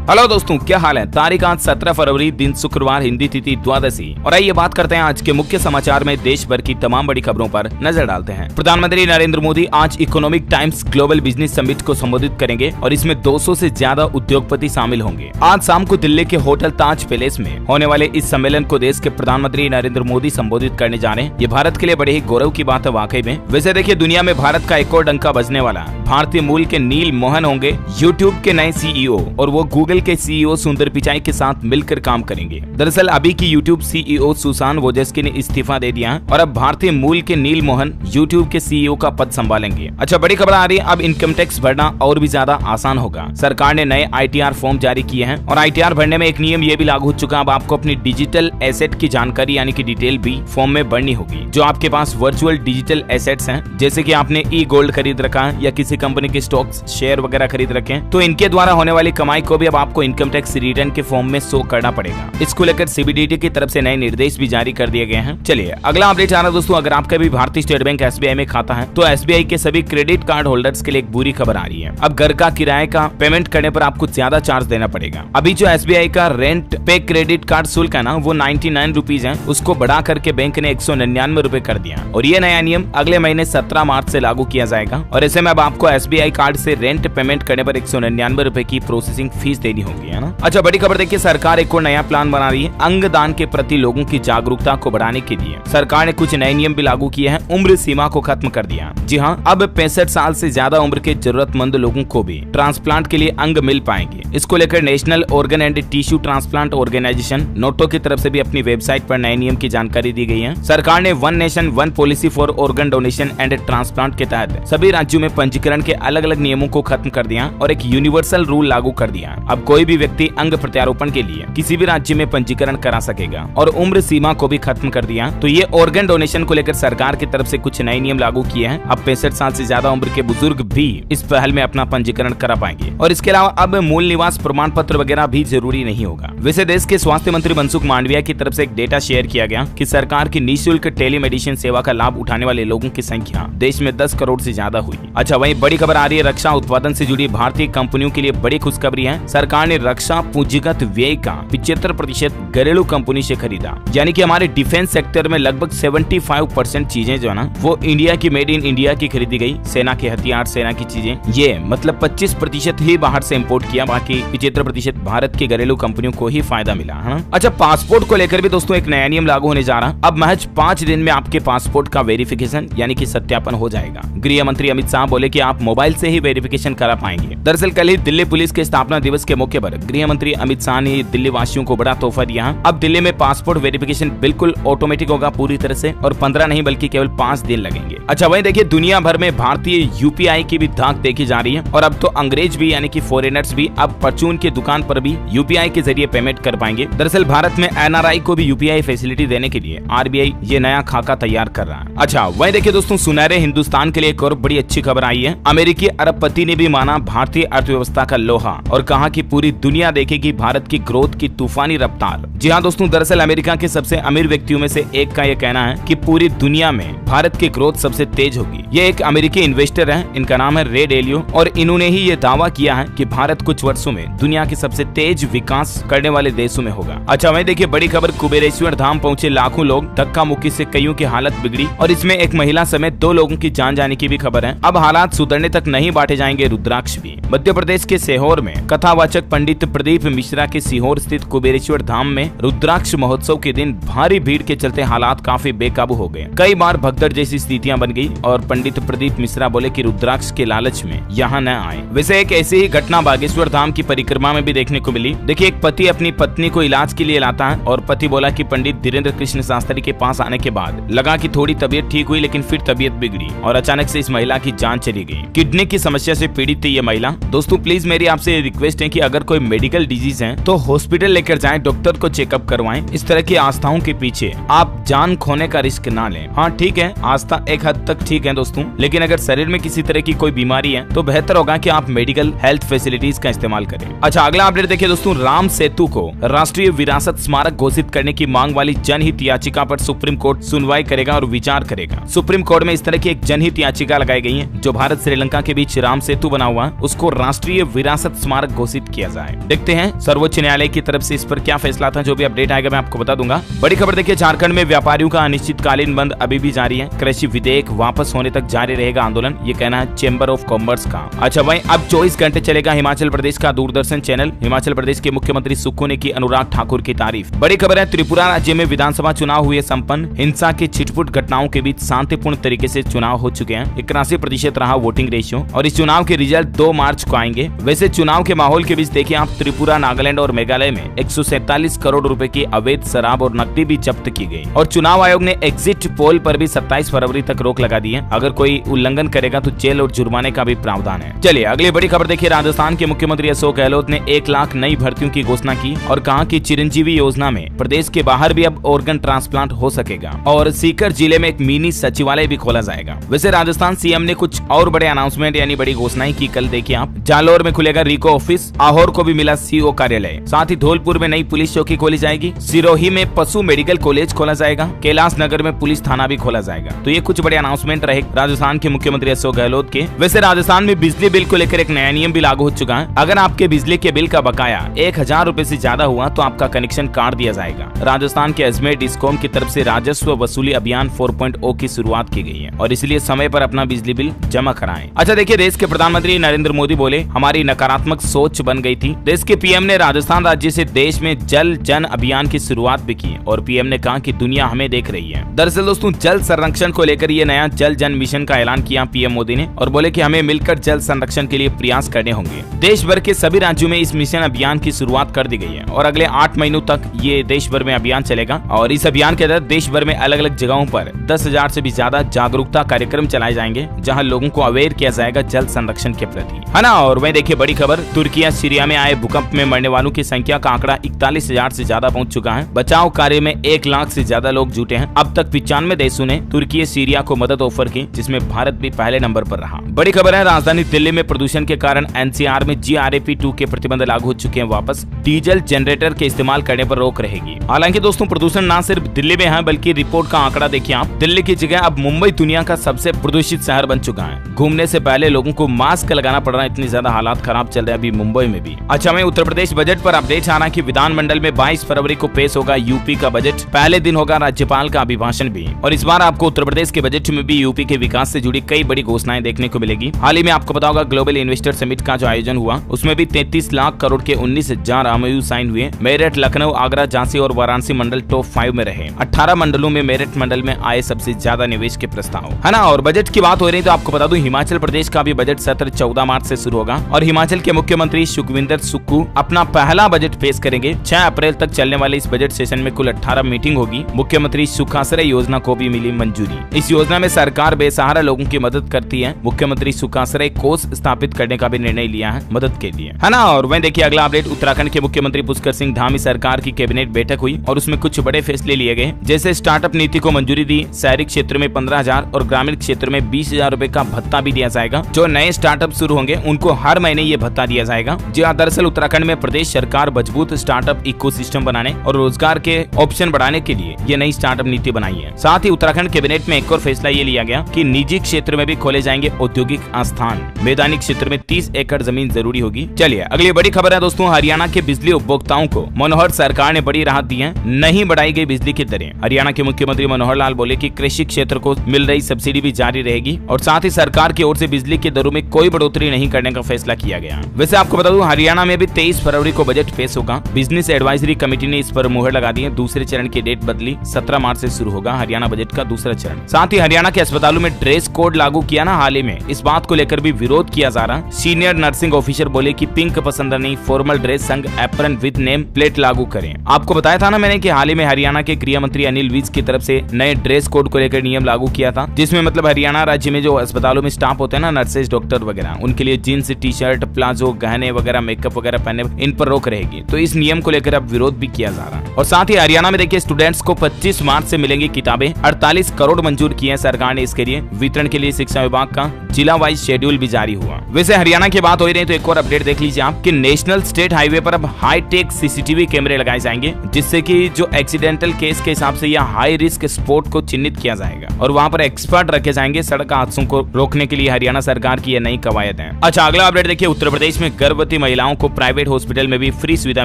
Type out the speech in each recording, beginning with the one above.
Hello दोस्तों, क्या हाल है। तारीख आज 17 फरवरी, दिन शुक्रवार, हिंदी तिथि द्वादशी। और आइए बात करते हैं आज के मुख्य समाचार में देश भर की तमाम बड़ी खबरों पर नजर डालते हैं। प्रधानमंत्री नरेंद्र मोदी आज economic times global business summit को संबोधित करेंगे और इसमें 200 से ज्यादा उद्योगपति शामिल होंगे। आज शाम को दिल्ली के होटल ताज पैलेस में होने वाले इस सम्मेलन को देश के प्रधानमंत्री नरेंद्र मोदी संबोधित करने जा रहे हैं। ये भारत के लिए बड़े ही गौरव की बात है वाकई में। वैसे देखिए, दुनिया में भारत का एक और डंका बजने वाला भारतीय मूल के नील मोहन होंगे यूट्यूब के नए सीईओ, और वो गूगल के सीईओ सुंदर पिचाई के साथ मिलकर काम करेंगे। दरअसल अभी की यूट्यूब सीईओ सुशांत वोजेस्की ने इस्तीफा दे दिया है और अब भारतीय मूल के नील मोहन यूट्यूब के सीईओ का पद संभालेंगे। अच्छा, बड़ी खबर आ रही है, अब इनकम टैक्स भरना और भी ज्यादा आसान होगा। सरकार ने नए ITR फॉर्म जारी किए हैं और ITR भरने में एक नियम ये भी लागू हो चुका है। अब आपको अपनी डिजिटल एसेट की जानकारी यानी कि डिटेल भी फॉर्म में भरनी होगी। जो आपके पास वर्चुअल डिजिटल एसेट्स हैं, जैसे कि आपने गोल्ड खरीद रखा है या किसी कंपनी के स्टॉक्स शेयर वगैरह खरीद रखे हैं, तो इनके द्वारा होने वाली कमाई को भी अब आपको इनकम टैक्स रिटर्न के फॉर्म में शो करना पड़ेगा। इसको लेकर CBDT की तरफ से नए निर्देश भी जारी कर दिए गए हैं। चलिए अगला अपडेट आ रहा है दोस्तों, अगर आपका भी भारतीय स्टेट बैंक SBI में खाता है तो SBI के सभी क्रेडिट कार्ड होल्डर्स के लिए एक बुरी खबर आ रही है। अब घर का किराए का पेमेंट करने पर आपको ज्यादा चार्ज देना पड़ेगा। अभी जो SBI का रेंट पे क्रेडिट कार्ड शुल्क है ना, वो 99 रुपीज है, उसको बढ़ा करके बैंक ने 199 रुपए कर दिया। और ये नया नियम अगले महीने 17 मार्च से लागू किया जाएगा। और ऐसे में अब आपको SBI कार्ड से रेंट पेमेंट करने पर 199 रुपए की प्रोसेसिंग फीस देनी होगी, है ना। अच्छा, बड़ी खबर देखिए, सरकार एक और नया प्लान बना रही है। अंगदान के प्रति लोगों की जागरूकता को बढ़ाने के लिए सरकार ने कुछ नए नियम भी लागू किए हैं। उम्र सीमा को खत्म कर दिया। जी हाँ, अब 65 साल से ज्यादा उम्र के जरूरतमंद लोगों को भी ट्रांसप्लांट के लिए अंग मिल पाएंगे। इसको लेकर national organ and tissue transplant organization NOTTO की तरफ से भी अपनी वेबसाइट पर नए नियम की जानकारी दी गई है। सरकार ने one nation one policy for organ donation and transplant के तहत सभी राज्यों में पंजीकरण के अलग अलग नियमों को खत्म कर दिया और एक यूनिवर्सल रूल लागू कर दिया। अब कोई भी व्यक्ति अंग प्रत्यारोपण के लिए किसी भी राज्य में पंजीकरण करा सकेगा और उम्र सीमा को भी खत्म कर दिया। तो ये ऑर्गन डोनेशन को लेकर सरकार की तरफ से कुछ नए नियम लागू किए हैं। अब 65 साल से ज्यादा उम्र के बुजुर्ग भी इस पहल में अपना पंजीकरण करा पाएंगे। और इसके अलावा अब मूल निवास प्रमाण पत्र वगैरह भी जरूरी नहीं होगा। वैसे देश के स्वास्थ्य मंत्री मनसुख मांडविया की तरफ से एक डेटा शेयर किया गया कि सरकार की निःशुल्क टेलीमेडिसिन सेवा का लाभ उठाने वाले लोगों की संख्या देश में 10 करोड़ से ज्यादा हुई। अच्छा, वहीं बड़ी खबर आ रही है, रक्षा उत्पादन से जुड़ी भारतीय कंपनियों के लिए बड़ी खुशखबरी है। सरकार ने रक्षा पूंजीगत व्यय का 75% घरेलू कंपनी से खरीदा। यानी कि हमारे डिफेंस सेक्टर में लगभग 75% चीजें जो है ना, वो इंडिया की, मेड इन इंडिया की खरीदी गई। सेना के हथियार, सेना की चीजें, ये मतलब 25% ही बाहर से इम्पोर्ट किया, बाकी 75% भारत की घरेलू कंपनियों को ही फायदा मिला, है ना। अच्छा, पासपोर्ट को लेकर भी दोस्तों एक नया नियम लागू होने जा रहा है। अब महज 5 दिन में आपके पासपोर्ट का वेरिफिकेशन यानी कि सत्यापन हो जाएगा। गृह मंत्री अमित शाह बोले कि आप मोबाइल से ही वेरिफिकेशन करा पाएंगे। दरअसल कल ही दिल्ली पुलिस के स्थापना दिवस के मौके पर गृह मंत्री अमित शाह ने दिल्ली वासियों को बड़ा तोहफा दिया। अब दिल्ली में पासपोर्ट वेरिफिकेशन बिल्कुल ऑटोमेटिक होगा पूरी तरह से, और 15 नहीं बल्कि केवल 5 दिन लगेंगे। अच्छा, वहीं देखिए, दुनिया भर में भारतीय UPI की भी धाक देखी जा रही है और अब तो अंग्रेज भी यानी कि फॉरेनर्स भी अब परचून की दुकान पर भी UPI के जरिए पेमेंट कर पाएंगे। दरअसल भारत में NRI को भी UPI फैसिलिटी देने के लिए RBI ये नया खाका तैयार कर रहा है। अच्छा, वहीं देखिए दोस्तों, सुनहरे हिंदुस्तान के लिए एक और बड़ी अच्छी खबर आई है। अमेरिकी अरबपति ने भी माना भारतीय अर्थव्यवस्था का लोहा और कहा कि पूरी दुनिया देखेगी भारत की ग्रोथ की तूफानी रफ्तार। जी हाँ दोस्तों, दरअसल अमेरिका के सबसे अमीर व्यक्तियों में से एक का यह कहना है कि पूरी दुनिया में भारत की ग्रोथ सबसे तेज होगी। ये एक अमेरिकी इन्वेस्टर है, इनका नाम है रे डेलियो, और इन्होंने ही ये दावा किया है कि भारत कुछ वर्षों में दुनिया के सबसे तेज विकास करने वाले देशों में होगा। अच्छा, वहीं देखिए बड़ी खबर, कुबेरेश्वर धाम पहुंचे लाखों लोग, धक्का मुक्की से कईयों की हालत बिगड़ी और इसमें एक महिला समेत 2 लोगों की जान जाने की भी खबर है। अब हालात सुधरने तक नहीं बांटे जाएंगे रुद्राक्ष भी। मध्य प्रदेश के सीहोर में कथावाचक पंडित प्रदीप मिश्रा के सीहोर स्थित कुबेरेश्वर धाम में रुद्राक्ष महोत्सव के दिन भारी भीड़ के चलते हालात काफी बेकाबू हो गए। कई बार भगदड़ जैसी स्थितियां बन गई और पंडित प्रदीप मिश्रा बोले कि रुद्राक्ष के लालच में यहाँ न आए। वैसे एक ऐसी ही घटना बागेश्वर धाम की परिक्रमा में भी देखने को मिली। देखिए, एक पति अपनी पत्नी को इलाज के लिए लाता है और पति बोला कि पंडित धीरेन्द्र कृष्ण शास्त्री के पास आने के बाद लगा कि थोड़ी तबीयत ठीक हुई, लेकिन फिर तबीयत बिगड़ी और अचानक से इस महिला की जान चली गई। किडनी की समस्या से पीड़ित थी ये महिला। दोस्तों प्लीज मेरी आपसे रिक्वेस्ट है कि अगर कोई मेडिकल डिजीज है तो हॉस्पिटल लेकर जाएं, डॉक्टर को चेकअप करवाएं। इस तरह की आस्थाओं के पीछे आप जान खोने का रिस्क ना लें। हाँ ठीक है, आस्था एक हद तक ठीक है दोस्तों, लेकिन अगर शरीर में किसी तरह की कोई बीमारी है तो बेहतर होगा कि आप मेडिकल हेल्थ फैसिलिटीज का इस्तेमाल करें। अच्छा, अगला अपडेट देखिए दोस्तों, राम सेतु को राष्ट्रीय विरासत स्मारक घोषित करने की मांग वाली जनहित याचिका पर सुप्रीम कोर्ट सुनवाई करेगा और विचार करेगा। सुप्रीम कोर्ट में इस तरह की एक जनहित याचिका लगाई गई है जो भारत श्रीलंका के बीच राम सेतु बना हुआ उसको राष्ट्रीय विरासत स्मारक घोषित किया जाए। देखते हैं सर्वोच्च न्यायालय की तरफ से इस पर क्या फैसला था। जो भी अपडेट आएगा मैं आपको बता दूंगा। बड़ी खबर देखिए, झारखंड में व्यापारियों का अनिश्चितकालीन बंद अभी भी जारी है। कृषि विधेयक वापस होने तक जारी रहेगा आंदोलन, ये कहना है चेंबर ऑफ कॉमर्स का। अच्छा भाई, अब 24 घंटे चलेगा हिमाचल प्रदेश का दूरदर्शन चैनल। हिमाचल प्रदेश के मुख्यमंत्री सुक्खू ने की अनुराग ठाकुर की तारीफ। बड़ी खबर है, त्रिपुरा राज्य में विधानसभा चुनाव हुए संपन्न। हिंसा की छिटपुट घटनाओं के बीच शांतिपूर्ण तरीके से चुनाव हो चुके हैं। 81% रहा वोटिंग रेशियो और इस चुनाव के रिजल्ट 2 मार्च को आएंगे। वैसे चुनाव के माहौल के बीच देखिए आप, त्रिपुरा, नागालैंड और मेघालय में 147 करोड़ रुपए की अवैध शराब और नकदी भी जब्त की गई और चुनाव आयोग ने एग्जिट पोल पर भी 27 फरवरी तक रोक लगा दी है। अगर कोई उल्लंघन करेगा तो जेल और जुर्माने का भी प्रावधान है। चलिए अगली बड़ी खबर देखिए, राजस्थान के मुख्यमंत्री अशोक गहलोत ने 1 लाख नई भर्तियों की घोषणा की और कहा कि चिरंजीवी योजना में प्रदेश के बाहर भी अब ऑर्गन ट्रांसप्लांट हो सकेगा और सीकर जिले में एक मिनी सचिवालय भी खोला जाएगा। वैसे राजस्थान सीएम ने कुछ और बड़े अनाउंसमेंट यानी बड़ी घोषणाएं की। कल देखिए आप, जालोर में खुलेगा रीको ऑफिस, आहोर को भी मिला सीओ कार्यालय, साथ ही धौलपुर में नई पुलिस चौकी खोली जाएगी, सिरोही में पशु मेडिकल कॉलेज खोला जाएगा, कैलाश नगर में पुलिस थाना भी खोला जाएगा। तो ये कुछ बड़े अनाउंसमेंट रहे राजस्थान के मुख्यमंत्री अशोक गहलोत के। वैसे राजस्थान में बिजली बिल को लेकर एक नया नियम भी लागू हो चुका है। अगर आपके बिजली के बिल का बकाया 1000 रूपए से ज्यादा हुआ तो आपका कनेक्शन काट दिया जाएगा। राजस्थान के अजमेर डिस्कॉम की तरफ से राजस्व वसूली अभियान 4.0 की शुरुआत की गई है और इसलिए समय पर अपना बिजली बिल जमा कराएं। अच्छा देखिए, देश के प्रधानमंत्री नरेंद्र मोदी बोले, हमारी नकारात्मक सोच बन गई थी। देश के पीएम ने राजस्थान राज्य से देश में जल जन अभियान की शुरुआत भी की और पीएम ने कहा कि दुनिया हमें देख रही है। दरअसल दोस्तों, जल संरक्षण को लेकर ये नया जल जन मिशन का ऐलान किया पीएम मोदी ने और बोले कि हमें मिलकर जल संरक्षण के लिए प्रयास करने होंगे। देश भर के सभी राज्यों में इस मिशन अभियान की शुरुआत कर दी गई है और अगले 8 महीनों तक ये देश भर में अभियान चलेगा और इस अभियान के तहत देश भर में अलग अलग जगहों पर 10,000 से भी ज्यादा जागरूकता कार्यक्रम चलाए जाएंगे जहां लोगों को अवेयर किया जाएगा जल संरक्षण के प्रति, है ना। और वहीं देखिए बड़ी खबर, तुर्की सीरिया में आए भूकंप में मरने वालों की संख्या का आंकड़ा 41,000 से ज्यादा पहुंच चुका है। बचाव कार्य में 1 लाख से ज्यादा लोग जुटे हैं। अब तक 95 देशों ने तुर्की सीरिया को मदद ऑफर की, जिसमें भारत भी पहले नंबर पर रहा। बड़ी खबर है, राजधानी दिल्ली में प्रदूषण के कारण एनसीआर में GRAP2 के प्रतिबंध लागू हो चुके हैं वापस। डीजल जनरेटर के इस्तेमाल करने पर रोक रहेगी। हालांकि दोस्तों, प्रदूषण न सिर्फ दिल्ली में है बल्कि रिपोर्ट का आंकड़ा देखिए आप, दिल्ली की जगह अब मुंबई दुनिया का सबसे प्रदूषित शहर बन चुका है। घूमने से पहले लोगों को मास्क लगाना पड़ रहा है, इतनी ज्यादा हालात खराब चल रहे हैं अभी मुंबई में भी। अच्छा, मैं उत्तर प्रदेश बजट पर अपडेट आ रहा है कि विधानमंडल में 22 फरवरी को पेश होगा यूपी का बजट। पहले दिन होगा राज्यपाल का अभिभाषण भी और इस बार आपको उत्तर प्रदेश के बजट में भी यूपी के विकास से जुड़ी कई बड़ी घोषणाएं देखने को मिलेगी। हाल ही में आपको पता होगा ग्लोबल इन्वेस्टर समिट का जो आयोजन हुआ उसमें भी 33 लाख करोड़ के 19,000 MOU साइन हुए। मेरठ, लखनऊ, आगरा, झांसी और वाराणसी मंडल टॉप 5 में रहे। 18 मंडलों में मेरठ मंडल में आए सबसे ज्यादा निवेश के प्रस्ताव, है ना। और बजट की बात हो रही तो आपको बता दूं, हिमाचल प्रदेश का भी बजट सत्र 14 मार्च से शुरू होगा और हिमाचल के मुख्यमंत्री सुखविंदर सुक्खू अपना पहला बजट पेश करेंगे। 6 अप्रैल तक चलने वाले इस बजट सेशन में कुल 18 मीटिंग होगी। मुख्यमंत्री सुखाश्रय योजना को भी मिली मंजूरी। इस योजना में सरकार बेसहारा लोगों की मदद करती है। मुख्यमंत्री सुखाश्रय कोष स्थापित करने का भी निर्णय लिया है मदद के लिए, है ना। और वहीं देखिए अगला अपडेट, उत्तराखंड के मुख्यमंत्री पुष्कर सिंह धामी सरकार की कैबिनेट बैठक हुई और उसमें कुछ बड़े फैसले लिए गए, जैसे स्टार्टअप नीति को मंजूरी दी। शहरी क्षेत्र में 15,000 और ग्रामीण क्षेत्र में 20,000 रूपए का भत्ता भी दिया जाएगा। जो नए स्टार्टअप शुरू होंगे उनको हर महीने ये भत्ता दिया जाएगा। जी हाँ, दरअसल उत्तराखंड में प्रदेश सरकार मजबूत स्टार्टअप इकोसिस्टम बनाने और रोजगार के ऑप्शन बढ़ाने के लिए ये नई स्टार्टअप नीति बनाई है। साथ ही उत्तराखंड कैबिनेट में एक और फैसला ये लिया गया कि निजी क्षेत्र में भी खोले जाएंगे औद्योगिक स्थान। मैदानी क्षेत्र में 30 एकड़ जमीन जरूरी होगी। चलिए अगली बड़ी खबर है दोस्तों, हरियाणा के बिजली उपभोक्ताओं को मनोहर सरकार ने बड़ी राहत दी है। नहीं बढ़ाई गई बिजली की दरें। हरियाणा के मुख्यमंत्री मनोहर लाल बोले कि कृषि क्षेत्र को मिल रही सब्सिडी भी जारी रहेगी और साथ ही सरकार की ओर से बिजली की दरों में कोई बढ़ोतरी नहीं करने का फैसला किया गया। वैसे आपको बता दूं, हरियाणा में भी 23 फरवरी को बजट पेश होगा। बिजनेस एडवाइजरी कमेटी ने इस पर मुहर लगा दी है। दूसरे चरण की डेट बदली, 17 मार्च से शुरू होगा हरियाणा बजट का दूसरा चरण। साथ ही हरियाणा के अस्पतालों में ड्रेस कोड लागू किया ना हाल ही में, इस बात को लेकर भी विरोध किया जा रहा। सीनियर नर्सिंग ऑफिसर बोले कि पिंक पसंद नहीं, फॉर्मल ड्रेस संग एप्रन विद नेम प्लेट लागू करें। आपको बताया था ना मैंने कि हाल ही में हरियाणा के गृह मंत्री अनिल विज की तरफ से नए ड्रेस कोड को लेकर नियम लागू किया था, जिसमें मतलब हरियाणा राज्य में जो अस्पतालों में स्टाफ होते हैं ना, नर्सेज, डॉक्टर वगैरह, उनके लिए जींस, टी शर्ट, प्लाजो, गहने वगैरह, मेकअप वगैरह पहने, इन पर रोक रहेगी। तो इस नियम को लेकर अब विरोध भी किया जा रहा है। और साथ ही हरियाणा में देखिए स्टूडेंट्स को 25 मार्च से मिलेंगी किताबें। 48 करोड़ मंजूर किए हैं सरकार ने इसके लिए। वितरण के लिए शिक्षा विभाग का जिला वाइज शेड्यूल भी जारी हुआ। वैसे हरियाणा की बात हो रही है तो एक और अपडेट देख लीजिए आप कि नेशनल स्टेट हाईवे पर अब हाईटेक सीसीटीवी कैमरे लगाए जाएंगे, जिससे कि जो एक्सीडेंटल केस के हिसाब से या हाई रिस्क स्पॉट को चिन्हित किया जाएगा और वहां पर एक्सपर्ट रखे जाएंगे सड़क हादसों को रोकने के लिए। हरियाणा सरकार की यह नई कवायद है। अच्छा, अगला अपडेट देखिए, उत्तर प्रदेश में गर्भवती महिलाओं को प्राइवेट हॉस्पिटल में भी फ्री सुविधा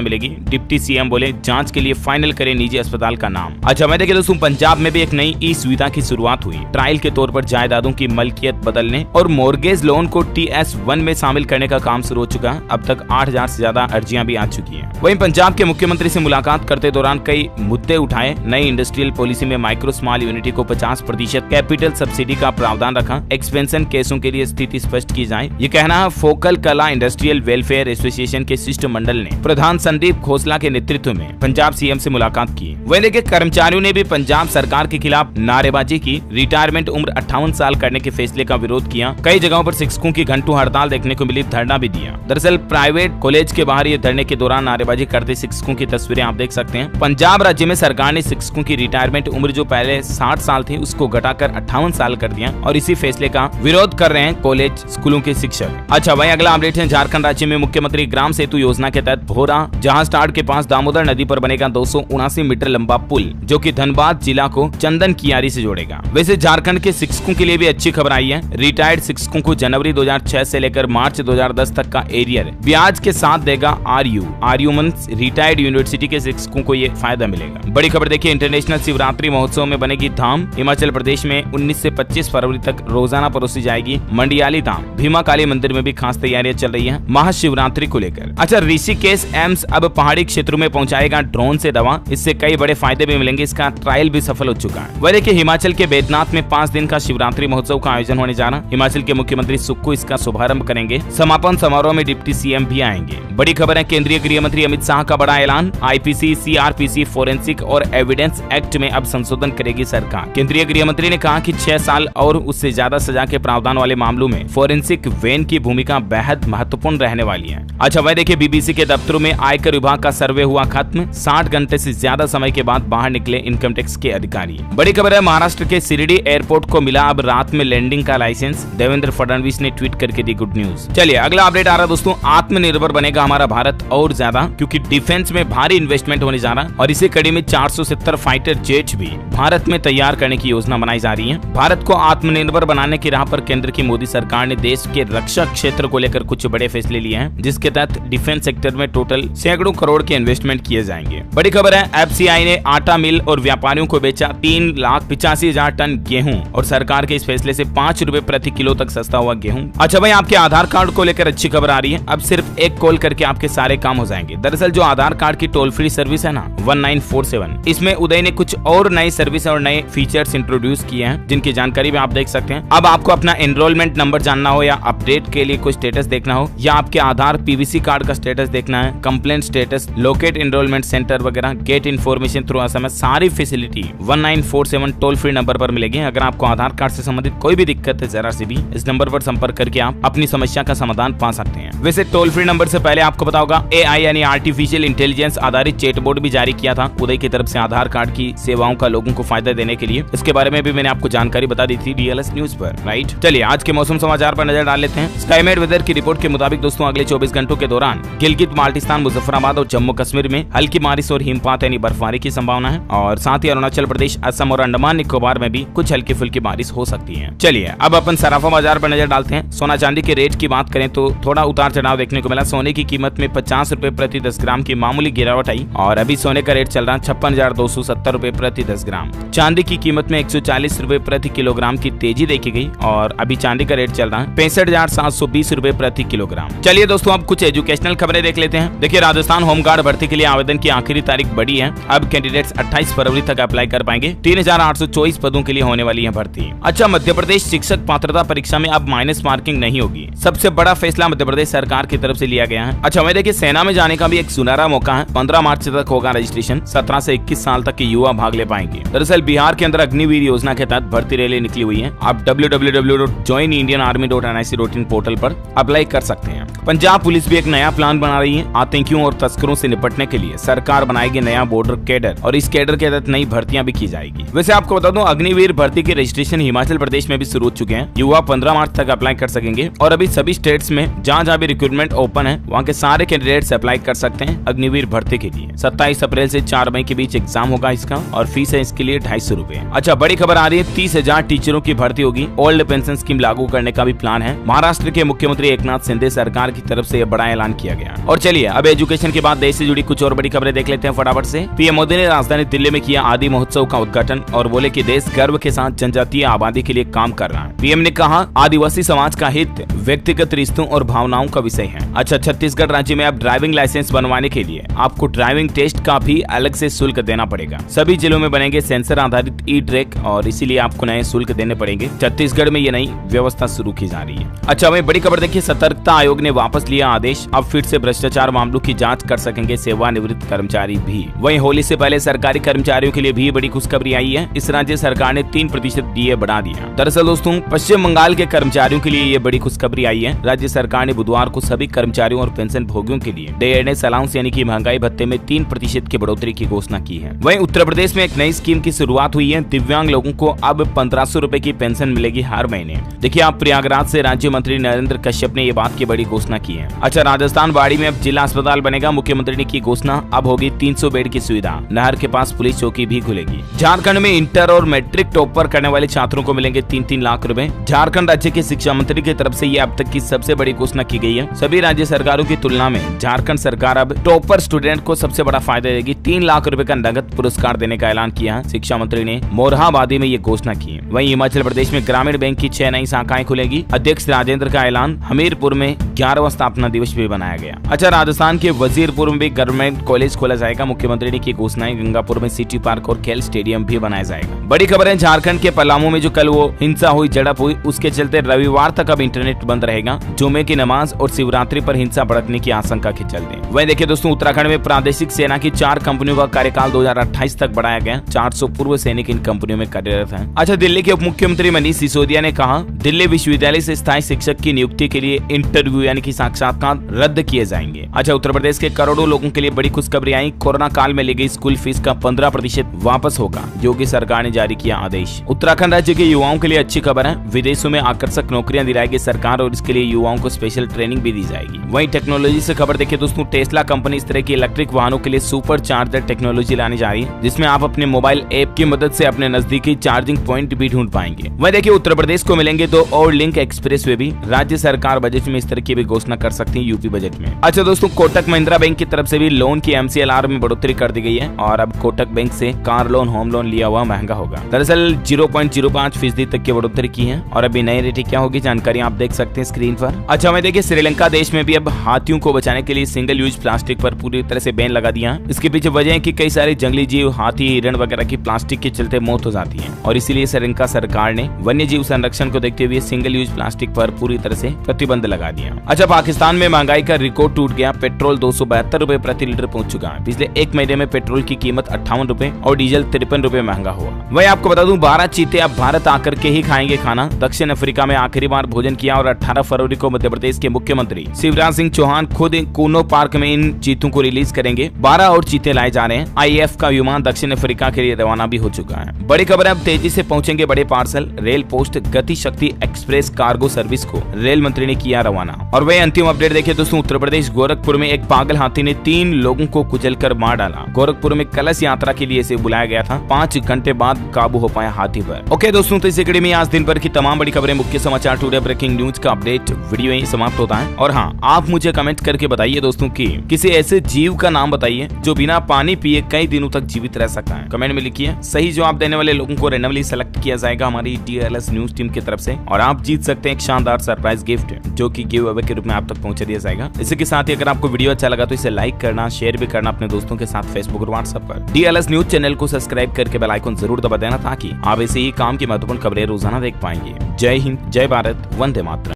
मिलेगी। डिप्टी सीएम बोले जांच के लिए फाइनल करें निजी अस्पताल का नाम। अच्छा, मैं देखिए दोस्तों, पंजाब में भी एक नई ई सुविधा की शुरुआत हुई। ट्रायल के तौर पर जायदादों की मलकियत बदलने और मोर्गेज लोन को TS1 में शामिल करने का काम शुरू हो चुका है। अब तक 8000 से ज्यादा अर्जियां भी आ चुकी हैं। वहीं पंजाब के मुख्यमंत्री से मुलाकात करते दौरान कई मुद्दे उठाए। नई इंडस्ट्रियल पॉलिसी में माइक्रो स्मॉल यूनिटी को 50% कैपिटल सब्सिडी का प्रावधान रखा। एक्सपेंशन केसों के लिए स्थिति स्पष्ट की जाए, ये कहना है फोकल कला इंडस्ट्रियल वेलफेयर एसोसिएशन के शिष्टमंडल ने प्रधान संदीप खोसला के नेतृत्व में पंजाब सीएम से मुलाकात की। वहीं देखिए, कर्मचारियों ने भी पंजाब सरकार के खिलाफ नारेबाजी की। रिटायरमेंट उम्र 58 साल करने के फैसले का विरोध किया। कई जगहों पर शिक्षकों की घंटों हड़ताल देखने को मिली, धरना भी दिया। दरअसल प्राइवेट कॉलेज के बाहर ये धरने के दौरान नारेबाजी करते शिक्षकों की तस्वीरें आप देख सकते हैं। पंजाब राज्य में सरकार ने शिक्षकों की रिटायरमेंट उम्र जो पहले 60 साल थी उसको घटाकर 58 साल कर दिया और इसी फैसले का विरोध कर रहे हैं कॉलेज स्कूलों के शिक्षक। अच्छा, वहीं अगला अपडेट है, झारखंड राज्य में मुख्यमंत्री ग्राम सेतु योजना के तहत भोरा जहाज टाड़ के पास दामोदर नदी पर बनेगा 279 मीटर लंबा पुल, जो कि धनबाद जिला को चंदन कियारी से जोड़ेगा। वैसे झारखंड के शिक्षकों के लिए भी अच्छी खबर आई है। रिटायर्ड शिक्षकों को जनवरी 2006 से लेकर मार्च 2010 तक का एरियर ब्याज के साथ देगा आरयू मींस रिटायर्ड यूनिवर्सिटी के शिक्षकों को ये फायदा मिलेगा। बड़ी खबर देखिए, इंटरनेशनल शिवरात्रि महोत्सव में बनेगी धाम। हिमाचल प्रदेश में 19 से 25 फरवरी तक रोजाना परोसी जाएगी मंडियाली धाम। भीमा काली मंदिर में भी खास तैयारियां चल रही है महाशिवरात्रि को लेकर। अच्छा, ऋषिकेश एम्स अब पहाड़ी क्षेत्रों में पहुंचाएगा ड्रोन से दवा। इससे कई बड़े फायदे भी मिलेंगे। इसका ट्रायल भी सफल हो चुका है। वह देखिए, हिमाचल के बैद्यनाथ में 5 दिन का शिवरात्रि महोत्सव का आयोजन होने जा रहा। हिमाचल के मुख्यमंत्री सुक्खू इसका शुभारंभ करेंगे। समापन समारोह में डिप्टी सीएम भी आएंगे। बड़ी खबर है, केंद्रीय गृह मंत्री अमित शाह का बड़ा ऐलान। आईपीसी, सीआरपीसी, फोरेंसिक और एविडेंस एक्ट में अब संशोधन करेगी सरकार। केंद्रीय गृह मंत्री ने कहा कि 6 साल और उससे ज्यादा सजा के प्रावधान वाले मामलों में फोरेंसिक वैन की भूमिका बेहद महत्वपूर्ण रहने वाली है। अच्छा, वह देखिए, बीबीसी के दफ्तरों में आयकर विभाग का सर्वे हुआ खत्म। 60 घंटे से ज्यादा समय के बाद बाहर निकले इनकम टैक्स के अधिकारी। बड़ी खबर है, महाराष्ट्र के शिरडी एयरपोर्ट को मिला अब रात में लैंडिंग का लाइसेंस। देवेंद्र फडणवीस ने ट्वीट करके दी गुड न्यूज। चलिए अगला अपडेट आ रहा दोस्तों, आत्मनिर्भर बनेगा हमारा भारत और ज्यादा, क्योंकि डिफेंस में भारी इन्वेस्टमेंट होने जा रहा है और इसी कड़ी में 470 फाइटर जेट भी भारत में तैयार करने की योजना बनाई जा रही है। भारत को आत्मनिर्भर बनाने की राह पर केंद्र की मोदी सरकार ने देश के रक्षा क्षेत्र को लेकर कुछ बड़े फैसले लिए हैं, जिसके तहत डिफेंस सेक्टर में टोटल सैकड़ों करोड़ के इन्वेस्टमेंट किए जाएंगे। बड़ी खबर है, एफसीआई ने आटा मिल और व्यापारियों को बेचा 3,85,000 टन गेहूं और सरकार के इस फैसले से 5 रुपए प्रति किलो तक सस्ता हुआ गेहूं। अच्छा भाई, आपके आधार कार्ड को लेकर अच्छी खबर आ रही है। अब सिर्फ एक कॉल करके आपके सारे काम हो जाएंगे। दरअसल जो आधार कार्ड की टोल फ्री सर्विस है ना 1947, इसमें उदय ने कुछ और नई सर्विस और नए फीचर्स इंट्रोड्यूस किए हैं, जिनकी जानकारी भी आप देख सकते हैं। अब आपको अपना एनरोलमेंट नंबर जानना हो या अपडेट के लिए कोई स्टेटस देखना हो या आपके आधार पीवीसी कार्ड का स्टेटस देखना है, complaint status, locate enrolment centre वगैरह, गेट इन्फॉर्मेशन थ्रू असम, सारी फैसिलिटी 1947 टोल फ्री नंबर पर मिलेगी। अगर आपको आधार कार्ड से संबंधित कोई भी दिक्कत है जरा सी भी, इस नंबर पर संपर्क करके आप अपनी समस्या का समाधान पा सकते हैं। वैसे टोल फ्री नंबर से पहले आपको पता होगा AI यानी आर्टिफिशियल इंटेलिजेंस आधारित चैटबॉट भी जारी किया था उदय की तरफ से आधार कार्ड की सेवाओं का लोगों को फायदा देने के लिए। इसके बारे में भी मैंने आपको जानकारी बता दी थी DLS न्यूज पर, राइट। चलिए आज के मौसम समाचार पर नजर डाल लेते हैं। स्काईमेट वेदर की रिपोर्ट के मुताबिक दोस्तों अगले 24 घंटों के दौरान गिलगित बाल्टिस्तान, मुजफ्फराबाद और जम्मू कश्मीर में हल्की बारिश और हिमपात यानी बर्फबारी की संभावना है और साथ ही अरुणाचल प्रदेश, असम और अंडमान निकोबार में भी कुछ हल्की फुल्की बारिश हो सकती है। चलिए अब अपन सराफा बाजार पर नजर डालते हैं। सोना चांदी के रेट की बात करें तो थोड़ा उतार चढ़ाव देखने को मिला। सोने की कीमत में 50 रुपए प्रति 10 ग्राम की मामूली गिरावट आई और अभी सोने का रेट चल रहा है 56,270 रुपए प्रति 10 ग्राम। चांदी की कीमत में 140 रुपए प्रति किलोग्राम की तेजी देखी गई और अभी चांदी का रेट चल रहा है 65,720 रुपए प्रति किलोग्राम। चलिए दोस्तों अब कुछ एजुकेशनल खबरें देख लेते हैं। देखिए राजस्थान होमगार्ड भर्ती के लिए आवेदन की आखिरी तारीख बढ़ी है। अब कैंडिडेट्स 28 फरवरी तक अप्लाई कर पाएंगे। 3,824 पदों के लिए होने वाली है भर्ती। अच्छा, मध्य प्रदेश शिक्षक पात्रता परीक्षा में अब माइनस मार्किंग नहीं होगी। सबसे बड़ा फैसला मध्य प्रदेश सरकार की तरफ से लिया गया है। अच्छा, मैं देखिए सेना में जाने का भी एक सुनहरा मौका है। 15 मार्च तक होगा रजिस्ट्रेशन। 17 से 21 साल तक के युवा भाग ले पाएंगे। दरअसल बिहार के अंदर अग्निवीर योजना के तहत भर्ती रैली निकली हुई है। आप www.joinindianarmy.nic.in पोर्टल पर अप्लाई कर सकते हैं। पंजाब पुलिस भी एक नया प्लान बना रही है। आतंकियों और तस्करों से निपटने के लिए सरकार बनाएगी नया बॉर्डर कैडर और इस कैडर के तहत नई भर्तियां भी की जाएगी। वैसे आपको बता दूं अग्निवीर भर्ती के रजिस्ट्रेशन हिमाचल प्रदेश में भी शुरू हो चुके हैं। युवा 15 मार्च तक अप्लाई कर सकेंगे और अभी सभी स्टेट्स में जहां भी रिक्रूटमेंट ओपन है वहां के सारे कैंडिडेट्स अप्लाई अप्लाई कर सकते हैं अग्निवीर भर्ती के लिए। 27 अप्रैल से 4 मई के बीच एग्जाम होगा इसका और फीस है इसके लिए 250 रुपए। अच्छा, बड़ी खबर आ रही है, 30,000 टीचरों की भर्ती होगी। ओल्ड पेंशन स्कीम लागू करने का भी प्लान है। महाराष्ट्र के मुख्यमंत्री एकनाथ शिंदे सरकार की तरफ से यह बड़ा ऐलान किया गया। और चलिए अब एजुकेशन के बाद देश से जुड़ी कुछ और बड़ी खबरें देख लेते हैं फटाफट से। पीएम मोदी ने राजधानी दिल्ली में किया आदि महोत्सव का उद्घाटन और बोले कि देश गर्व के साथ जनजातीय आबादी के लिए काम कर रहा है। पीएम ने कहा आदिवासी समाज का हित व्यक्तिगत रिश्तों और भावनाओं का विषय है। अच्छा, छत्तीसगढ़ राज्य में अब ड्राइविंग लाइसेंस बनवाने के लिए आपको ड्राइविंग टेस्ट का भी अलग से शुल्क देना पड़ेगा। सभी जिलों में बनेंगे सेंसर आधारित ई ट्रैक और इसीलिए आपको नए शुल्क देने पड़ेंगे। छत्तीसगढ़ में ये नई व्यवस्था शुरू की जा रही है। अच्छा, वही बड़ी खबर देखिए, सतर्कता आयोग ने वापस लिया आदेश। अब फिर से भ्रष्टाचार मामलों की जांच कर सकेंगे सेवानिवृत्त कर्मचारी भी। वहीं होली से पहले सरकारी कर्मचारियों के लिए भी बड़ी खुशखबरी आई है। इस राज्य सरकार ने 3% डीए बढ़ा दिया। दरअसल दोस्तों, पश्चिम बंगाल के कर्मचारियों के लिए ये बड़ी खुशखबरी आई है। राज्य सरकार ने बुधवार को सभी कर्मचारियों और पेंशन भोगियों के लिए डेयरनेस अलाउंस यानी कि महंगाई भत्ते में 3% की बढ़ोतरी की घोषणा की है। वहीं उत्तर प्रदेश में एक नई स्कीम की शुरुआत हुई है। दिव्यांग लोगों को अब 1500 रुपए की पेंशन मिलेगी हर महीने। देखिए, आप प्रयागराज से राज्य मंत्री नरेंद्र कश्यप ने ये बात की बड़ी घोषणा की है। अच्छा, राजस्थान बाड़ी में अब जिला अस्पताल बनेगा। मुख्यमंत्री ने की घोषणा। अब होगी 300 बेड की सुविधा। नहर के पास पुलिस चौकी भी खुलेगी। झारखंड में इंटर और मैट्रिक टॉपर करने वाले छात्रों को मिलेंगे 3-3 लाख रुपए। झारखंड राज्य के शिक्षा मंत्री की तरफ से ये अब तक की सबसे बड़ी घोषणा की गई है। सभी राज्य सरकारों की तुलना में झारखंड सरकार अब टॉपर स्टूडेंट को सबसे बड़ा फायदा देगी। 3 लाख रुपए का नगद पुरस्कार देने का ऐलान किया है। शिक्षा मंत्री ने मोरहाबादी में ये घोषणा की। वहीं हिमाचल प्रदेश में ग्रामीण बैंक की 6 नई शाखाएं खुलेगी। अध्यक्ष राजेंद्र का ऐलान। हमीरपुर में 11वां स्थापना दिवस भी बनाया गया। अच्छा, राजस्थान के वजीरपुर में भी गवर्नमेंट कॉलेज खोला जाएगा। मुख्यमंत्री ने की घोषणाएं। गंगापुर में सिटी पार्क और खेल स्टेडियम भी बनाया जाएगा। बड़ी खबर है, झारखंड के पलामू में जो कल वो हिंसा हुई, झड़प हुई, उसके चलते रविवार तक अब इंटरनेट बंद रहेगा। जुमे की नमाज और शिवरात्रि पर हिंसा भड़कने की आशंका के चलते। वहीं देखिए दोस्तों, उत्तराखंड में प्रादेशिक सेना की 4 कंपनियों का कार्यकाल 2028 तक बढ़ाया गया। 400 पूर्व सैनिक इन कंपनियों में कार्यरत हैं। अच्छा, दिल्ली के उप मुख्यमंत्री मनीष सिसोदिया ने कहा दिल्ली विश्वविद्यालय से स्थायी शिक्षक की नियुक्ति के लिए इंटरव्यू यानी कि साक्षात्कार रद्द किए जाएंगे। अच्छा, उत्तर प्रदेश के करोड़ों लोगों के लिए बड़ी खुशखबरी आई। कोरोना काल में ली गई स्कूल फीस का 15% वापस होगा। योगी सरकार ने जारी किया आदेश। उत्तराखंड राज्य के युवाओं के लिए अच्छी खबर है। विदेशों में आकर्षक नौकरियां दिलाएगी सरकार और इसके लिए युवाओं को स्पेशल ट्रेनिंग भी दी जाएगी। वहीं टेक्नोलॉजी से खबर देखिए दोस्तों, टेस्ला कंपनी इस तरह की इलेक्ट्रिक वाहनों के लिए सुपर चार्जर टेक्नोलॉजी लाने जा रही है, जिसमें आप अपने मोबाइल ऐप की मदद से अपने नजदीकी चार्जिंग पॉइंट भी ढूंढ पाएंगे। वहीं देखिए, उत्तर प्रदेश को मिलेंगे 2 और लिंक एक्सप्रेस वे भी। राज्य सरकार बजट में इस तरह की भी घोषणा कर सकती है यूपी बजट में। अच्छा दोस्तों, कोटक महिंद्रा बैंक की तरफ से भी लोन की MCLR में बढ़ोतरी कर दी गई है और अब कोटक बैंक से कार लोन, होम लोन लिया हुआ महंगा होगा। दरअसल 0.05% तक की बढ़ोतरी की है और अभी नई रेट क्या होगी जानकारी आप देख सकते हैं स्क्रीन पर। अच्छा, मैं देखिए, श्रीलंका देश में भी अब हाथियों को बचाने के लिए सिंगल यूज प्लास्टिक पर पूरी तरह से बैन लगा दिया। इसके पीछे वजह है कि कई सारे जंगली जीव, हाथी, हिरण वगैरह की प्लास्टिक के चलते मौत हो जाती है और इसीलिए श्रीलंका सरकार ने वन्य जीव संरक्षण को देखते हुए सिंगल यूज प्लास्टिक पर पूरी तरह से प्रतिबंध लगा दिया। अच्छा, पाकिस्तान में महंगाई का रिकॉर्ड टूट गया। पेट्रोल 272 रुपए प्रति लीटर पहुंच चुका है। पिछले 1 महीने में पेट्रोल की कीमत 58 रुपए और डीजल 53 रुपए महंगा हुआ। वही आपको बता दूं, 12 चीते अब भारत आकर के ही खाएंगे खाना। दक्षिण अफ्रीका में आखिरी बार भोजन किया और 18 फरवरी को मध्य प्रदेश के मुख्यमंत्री शिवराज सिंह चौहान खुद कूनो पार्क में इन चीतों को रिलीज करेंगे। 12 और चीते लाए जा रहे हैं। IAF का विमान दक्षिण अफ्रीका के लिए रवाना भी हो चुका है। बड़ी खबर है, अब तेजी से पहुंचेंगे बड़े पार्सल। रेल पोस्ट गति शक्ति एक्सप्रेस कार्गो सर्विस को रेल मंत्री ने किया रवाना। और वही अंतिम अपडेट देखिए दोस्तों, उत्तर प्रदेश गोरखपुर में एक पागल हाथी ने 3 लोगों को कुचलकर मार डाला। गोरखपुर में कलश यात्रा के लिए इसे बुलाया गया था। 5 घंटे बाद काबू हो पाया हाथी पर। ओके दोस्तों, तो इस कड़ी में आज दिन भर की तमाम बड़ी खबरें, मुख्य समाचार, टुडे ब्रेकिंग न्यूज का अपडेट वीडियो यहीं समाप्त होता है। और हाँ, आप मुझे कमेंट करके बताइए दोस्तों कि किसी ऐसे जीव का नाम बताइए जो बिना पानी पिए कई दिनों तक जीवित रह सकता है। कमेंट में लिखिए। सही जवाब देने वाले लोगों को रैंडमली सेलेक्ट किया जाएगा हमारी DLS न्यूज टीम की तरफ से और आप जीत सकते हैं एक शानदार सरप्राइज गिफ्ट जो कि गिव अवे के रूप में आप तक पहुंचा दिया जाएगा। इसी के साथ ही अगर आपको वीडियो अच्छा लगा तो इसे लाइक करना, शेयर भी करना अपने दोस्तों के साथ फेसबुक और व्हाट्सएप पर। DLS न्यूज चैनल को सब्सक्राइब करके बेल आइकन जरूर दबा देना ताकि आप ऐसे ही काम की महत्वपूर्ण खबरें रोजाना देख पाएंगे। जय हिंद, जय भारत, वंदे मातरम।